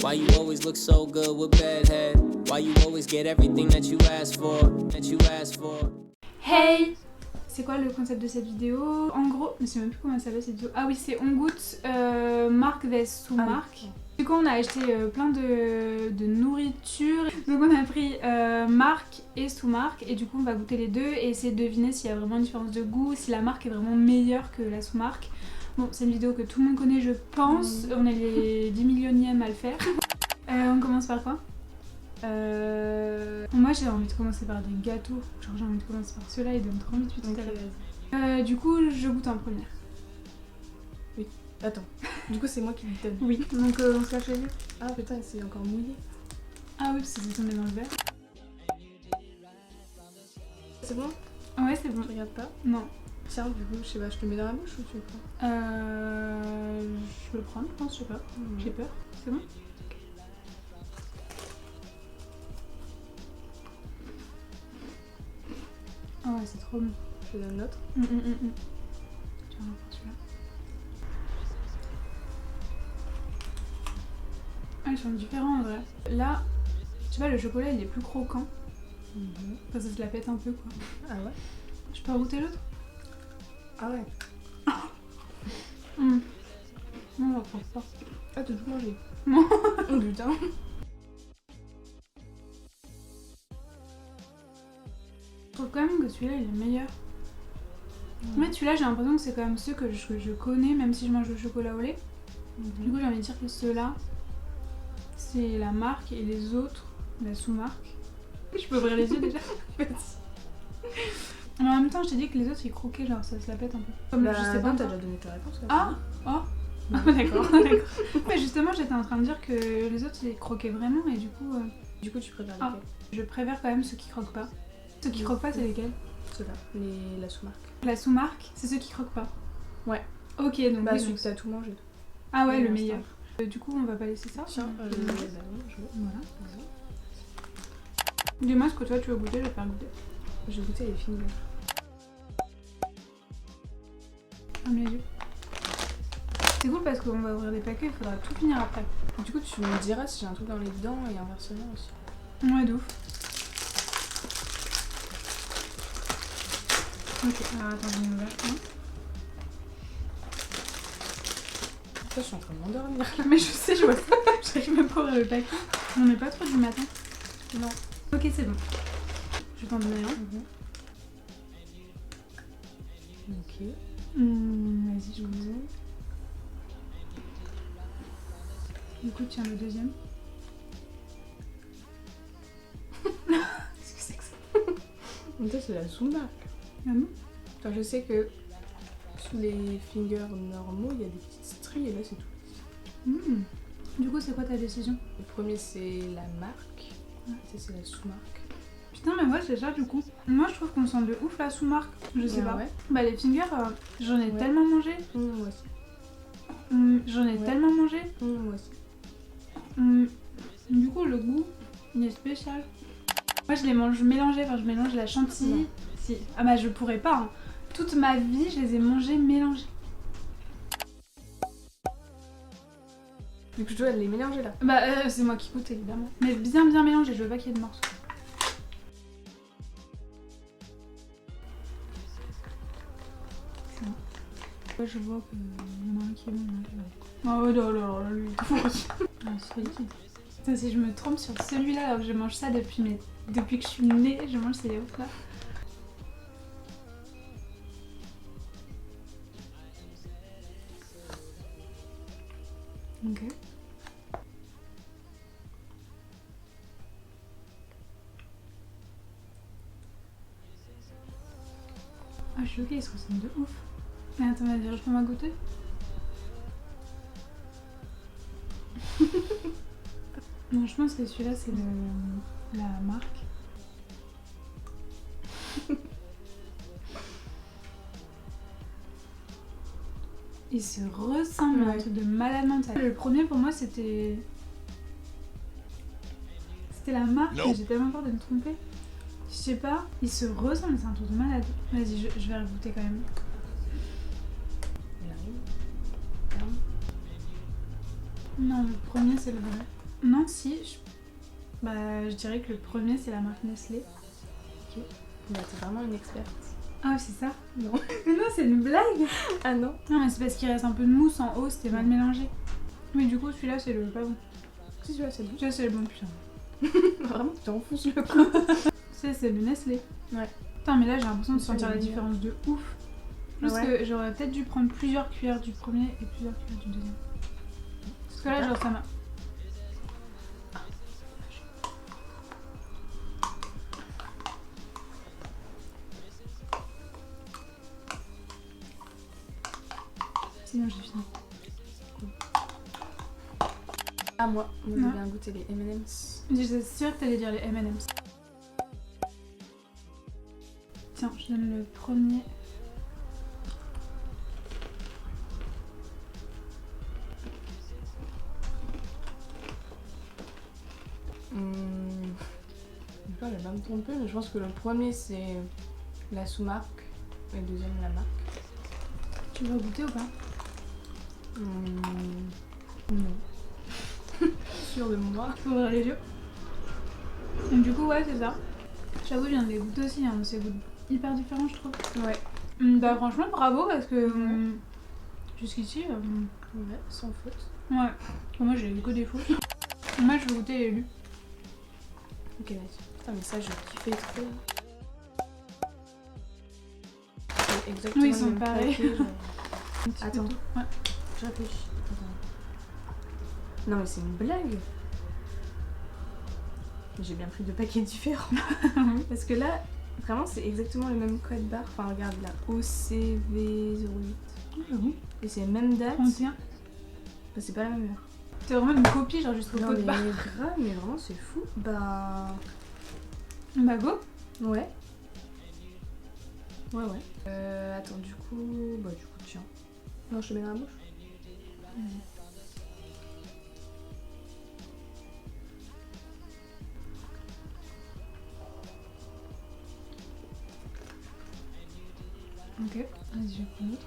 Why you always look so good with bad head? Why you always get everything that you ask for? Hey! C'est quoi le concept de cette vidéo? En gros, je sais même plus comment ça s'appelle cette vidéo. Ah oui, c'est on goûte marque vs sous marque. Du coup, on a acheté plein de nourriture. Donc on a pris marque et sous marque et du coup on va goûter les deux et essayer de deviner s'il y a vraiment une différence de goût, si la marque est vraiment meilleure que la sous marque. Bon, c'est une vidéo que tout le monde connaît, je pense. On est les 10 millionièmes à le faire. On commence par quoi? Moi j'ai envie de commencer par des gâteaux. Genre j'ai envie de commencer par ceux-là, ils donnent trop envie depuis tout à l'heure. Du coup je goûte en première. Oui. Attends. Du coup c'est moi qui le donne. Oui. Donc on se cache les yeux. Ah putain c'est encore mouillé. Ah oui parce que c'est tombé dans le verre. C'est bon? Ouais c'est bon. Je regarde pas. Non. Tiens du coup je sais pas, je te mets dans la bouche ou tu veux pas? Je peux le prendre je pense, je sais pas. J'ai peur. C'est bon? Oh ouais, c'est trop bon. Je te donne l'autre. Tu vas voir celui-là. Ah, ils sont différents en vrai. Là, tu vois, le chocolat il est plus croquant. Enfin, ça se la pète un peu quoi. Ah ouais? Je peux goûter l'autre? Ah ouais. Non, on va prendre ça. Ah t'as tout mangé? Non. Oh putain. Je trouve quand même que celui-là il est meilleur. En fait celui-là j'ai l'impression que c'est quand même ceux que je connais même si je mange le chocolat au lait. Du coup j'ai envie de dire que ceux-là c'est la marque et les autres la sous-marque. Je peux ouvrir les yeux déjà? Mais en même temps je t'ai dit que les autres ils croquaient genre ça se la pète un peu. Comme Bah, je sais pas. t'as déjà donné ta réponse là. Ah! Oh! Ah d'accord, d'accord. Mais justement j'étais en train de dire que les autres ils croquaient vraiment et du coup... Du coup tu préfères Ah. lesquels? Je préfère quand même ceux qui croquent pas. Ceux qui croquent pas c'est lesquels? Ceux-là, la sous-marque. La sous-marque, c'est ceux qui croquent pas. Ouais. Ok, donc Bah oui, celui donc- que t'as tout mangé. Ah ouais, Oui, le l'instant. meilleur. Du coup, on va pas laisser ça. Tiens, Voilà. Dis-moi ce que toi tu veux goûter, je vais te faire goûter. j'ai goûté les fingers. Ferme les yeux. C'est cool parce qu'on va ouvrir des paquets, il faudra tout finir après. Du coup tu me diras si j'ai un truc dans les dents et inversement aussi. Ouais, de ouf. Ok, alors attends, je vais ouvrir. Putain, je suis en train de m'endormir. Mais je sais, je vois ça. J'arrive même pas à ouvrir le paquet. On n'est pas trop du matin. Non. Ok, c'est bon. Je vais t'en donner un. Ok. Vas-y, je vous ai. Du coup, tiens le deuxième. Qu'est-ce que c'est que ça? En fait c'est la sous-marque. Ah bon? Enfin je sais que sous les fingers normaux il y a des petites stries et là c'est tout. Du coup, c'est quoi ta décision? Le premier c'est la marque. Ça c'est la sous-marque. Putain, mais ouais, c'est ça du coup. Moi, je trouve qu'on sent de ouf la sous-marque. Je sais Ah pas. ouais. Bah, les fingers, j'en ai Ouais. tellement mangé. Moi aussi. J'en ai Ouais. tellement mangé. Moi aussi. Du coup, le goût, il est spécial. Moi, je les mange mélangés. Enfin, je mélange la chantilly. Non. Si. Ah bah, je pourrais pas. Hein. Toute ma vie, je les ai mangés mélangés. Du coup je dois les mélanger là. Bah, c'est moi qui goûte évidemment. Mais bien mélangés, je veux pas qu'il y ait de morceaux. C'est bon. Ouais, je vois qu'il y en a un qui est bon. Oh là là là, lui, il est pourri. Ah, c'est liquide. Putain, si je me trompe sur celui-là, alors que je mange ça depuis que je suis née, je mange ces yaourts là. Ok. Ah, je suis ok, ils se ressemblent de ouf. Mais attends, vas-y, je peux m'en goûter. Non, je pense que celui-là, c'est la marque. Ils se ressemblent, un truc de malade mental. Le premier, pour moi, c'était la marque, mais j'ai tellement peur de me tromper. Je sais pas, ils se ressemblent, c'est un truc de malade. Vas-y, je vais goûter quand même. Non, le premier c'est le vrai. Non, si. Je dirais que le premier, c'est la marque Nestlé. Bah, t'es vraiment une experte. Ah, c'est ça? Non. Mais non, c'est une blague! Ah non. Non, mais c'est parce qu'il reste un peu de mousse en haut, c'était mal mélangé. Oui, du coup, celui-là, c'est le pas bon. Si, celui-là, c'est bon. Celui-là, c'est le bon, putain. Vraiment, tu enfonces le coup. C'est le Nestlé. Ouais. Putain, mais là, j'ai l'impression de Ça, sentir il est la bien. différence de ouf. Juste Ouais. que j'aurais peut-être dû prendre plusieurs cuillères du premier et plusieurs cuillères du deuxième. Parce que là, genre, ça m'a. Sinon, j'ai fini. Ah, moi j'ai Non. bien goûté les M&M's. J'étais sûre que t'allais dire les M&M's. Tiens, je donne le premier. Je sais pas, elle va me tromper, mais je pense que le premier c'est la sous-marque et le deuxième la marque. Tu veux goûter ou pas? Non. Sûre de moi. Faut ouvrir les yeux. Et du coup, ouais, c'est ça. J'avoue, je viens de les goûter aussi, hein, c'est goût hyper différent, je trouve. Ouais. Bah, franchement, bravo parce que jusqu'ici, Ouais, sans faute. ouais. Moi, j'ai eu que des fautes. Moi, je vais goûter les lus. Ok, vas-y. Putain, mais ça, je kiffais trop. C'est exactement Oui, ils sont le même pareils. paquet, genre. Un petit Attends. peu. Ouais. Je réfléchis. Attends. Non, mais c'est une blague. J'ai bien pris deux paquets différents. Parce que là, vraiment, c'est exactement le même code barre. Enfin, regarde là, OCV08. J'avoue. Et c'est les mêmes dates. 31. Bah, c'est pas la même heure. C'est vraiment une copie, genre jusqu'au Non, code mais barre. grave, mais vraiment, c'est fou. Bah. Bah, go. Ouais. Ouais, ouais. Attends, du coup. Bah, du coup, tiens. Non, je te mets dans la bouche. Ok. Vas-y, je vais prendre l'autre.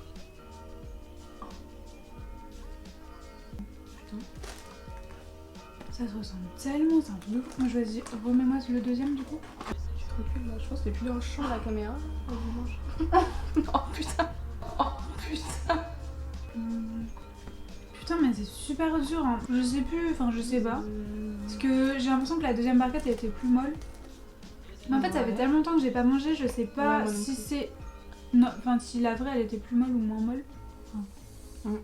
Putain. Ça se ressemble tellement, c'est un truc de fou. Moi, vas-y, remets-moi le deuxième du coup. Tu te recules là, je pense que t'es plus dans le champ la caméra. Oh putain. Oh putain. Putain, mais c'est super dur. Hein. Je sais plus, enfin, je sais pas. Parce que j'ai l'impression que la deuxième barquette elle était plus molle. Mais en fait, ça fait Ouais. tellement longtemps que j'ai pas mangé, je sais pas Ouais, moi non si plus. c'est. Non, enfin, si la vraie elle était plus molle ou moins molle. Enfin.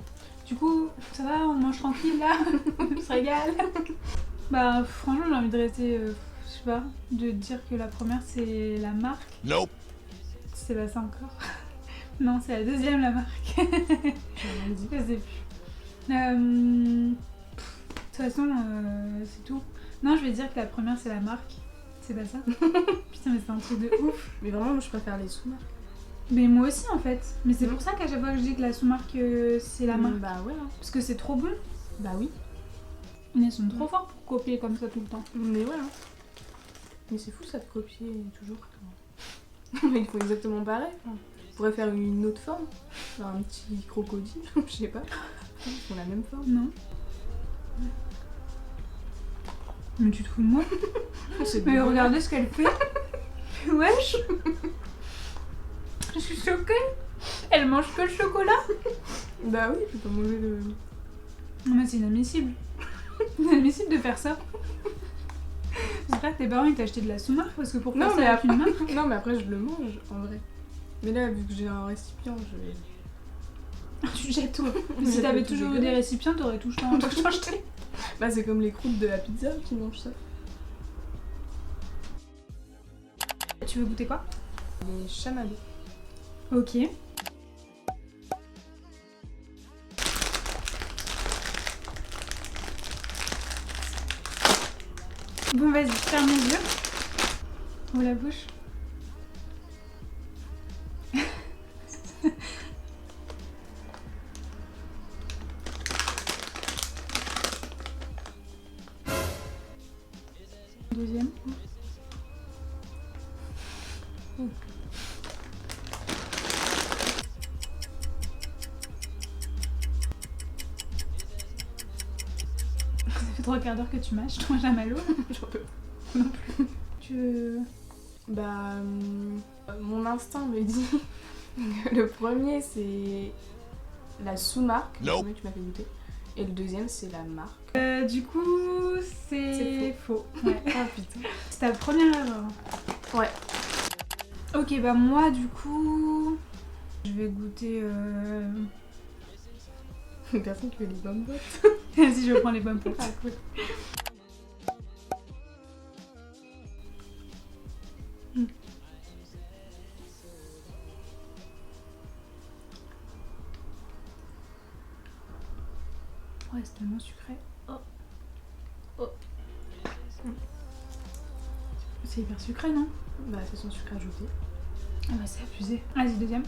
Du coup, ça va, on mange tranquille là, on se régale. Bah, franchement, j'ai envie de rester, je sais pas, de dire que la première c'est la marque. Nope. C'est pas ça encore. Non, c'est la deuxième la marque. J'ai rien dit. Je sais plus. De toute façon, c'est tout. Non, je vais dire que la première c'est la marque. C'est pas ça? Putain, mais c'est un truc de ouf. Mais vraiment, moi je préfère les sous-marques. Mais moi aussi en fait. Mais c'est pour ça qu'à chaque fois que je dis que la sous-marque c'est la marque. Bah ouais. Hein. Parce que c'est trop bon. Bah oui. Ils sont trop forts pour copier comme ça tout le temps. Mais ouais. Hein. Mais c'est fou ça de copier toujours. Mais ils font exactement pareil. Enfin, on pourrait faire une autre forme. Genre un petit crocodile, je sais pas. Ils font la même forme. Non. Mais tu te fous de moi? C'est Mais dégueulasse. regardez ce qu'elle fait. Wesh. Je suis choquée. Elle mange que le chocolat. Bah oui, je peux pas manger le. Non mais c'est inadmissible. Inadmissible de faire ça. J'espère que tes parents ils t'ont acheté de la sous-marque parce que pour Non, faire mais ça avec une marque. Non mais après je le mange en vrai. Mais là vu que j'ai un récipient, je vais. Tu jettes tout. Mais Si t'avais tout toujours eu dégueulasse. des récipients, t'aurais tout acheté. Bah c'est comme les croûtes de la pizza qui mangent ça. Tu veux goûter quoi? Les chamallows. Ok. Bon vas-y, ferme les yeux. Ouvre la bouche. Deuxième. Ça fait 3/4 d'heure que tu mâches, tu manges la malo. J'en peux. Non plus. Tu veux... Bah, mon instinct me dit que le premier c'est la sous-marque, le premier que tu m'as fait goûter, et le deuxième c'est la marque. Du coup, c'est faux. Ouais. Ah putain. C'est ta première erreur. Ouais. Ok, bah moi du coup, je vais goûter... Personne qui fait les bonnes bottes. Vas-y, je prends les bonnes potes. Ah cool. Ouais, c'est tellement sucré. Oh. Oh. C'est hyper sucré, non? Bah c'est son sucre ajouté. Ah bah c'est abusé. Vas-y, deuxième.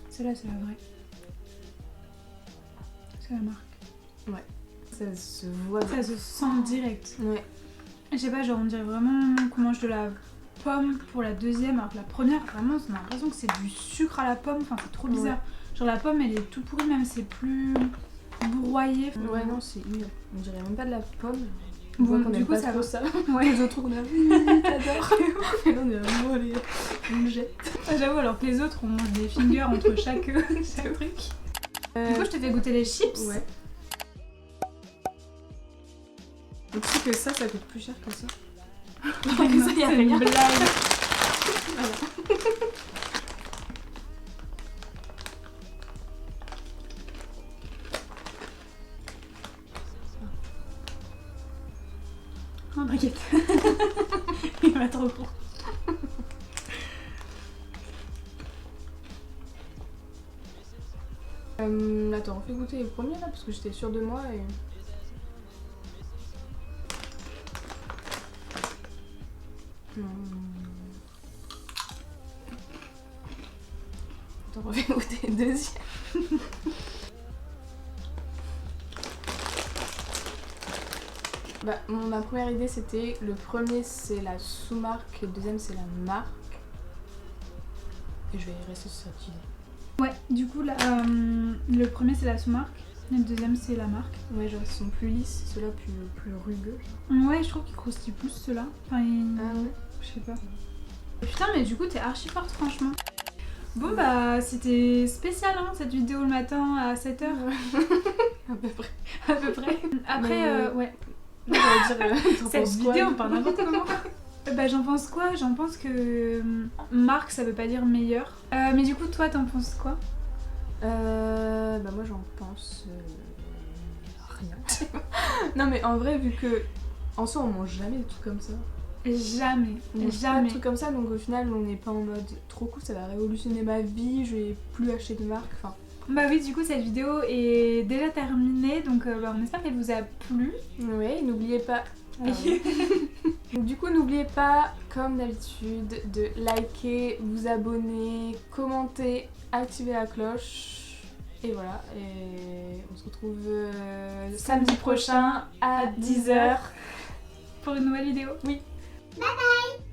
Celle-là, c'est la vraie. C'est la marque. Ouais. Ça se voit. Ça se sent direct. Ouais. Je sais pas, genre on dirait vraiment qu'on mange de la pomme pour la deuxième, alors que la première, vraiment, on a l'impression que c'est du sucre à la pomme. Enfin, c'est trop bizarre. Ouais. Genre la pomme, elle est tout pourrie, même c'est plus broyé. Ouais, non, c'est humide. On dirait même pas de la pomme. Bon, du coup, ça vaut ça. Ouais. Les autres, on a oui, t'adores. Et là, on est vraiment allés. On le jette. Ah, j'avoue, alors que les autres, on mange des fingers entre chaque truc. Du coup, je t'ai fait goûter les chips. Ouais. Et tu sais que ça coûte plus cher que ça. Non, que ça, y a c'est rien. une blague. Voilà. Oh, t'inquiète. Il va trop court. Attends, on fait goûter les premiers là parce que j'étais sûre de moi et. Attends, on fait goûter le deuxième. Bah, ma première idée c'était le premier c'est la sous-marque et le deuxième c'est la marque. Et je vais rester sur cette idée. Ouais, du coup, là, le premier c'est la sous-marque, et le deuxième c'est la marque. Ouais, genre ils sont plus lisses, ceux-là plus rugueux. Ouais, je trouve qu'ils croustillent plus ceux-là. Enfin, Ah ouais. je sais pas. Putain, mais du coup, t'es archi forte, franchement. Bon, bah, c'était spécial, hein, cette vidéo le matin à 7h. À peu près. À peu près. Après, ouais. On va dire, Cette vidéo, on parle n'importe comment. Bah, j'en pense quoi? J'en pense que marque, ça veut pas dire meilleur. Mais du coup, toi, t'en penses quoi? Bah moi j'en pense rien. Non mais en vrai vu que en soi on mange jamais des trucs comme ça. Jamais. On mange pas Jamais. de trucs comme ça donc au final on n'est pas en mode trop cool, ça va révolutionner ma vie, je vais plus acheter de marque. Enfin. Bah oui, du coup cette vidéo est déjà terminée donc bah, on espère qu'elle vous a plu. Ouais, n'oubliez pas. Donc, du coup n'oubliez pas comme d'habitude de liker, vous abonner, commenter, activer la cloche. Et voilà, et on se retrouve samedi prochain à 10h pour une nouvelle vidéo. Oui. Bye bye.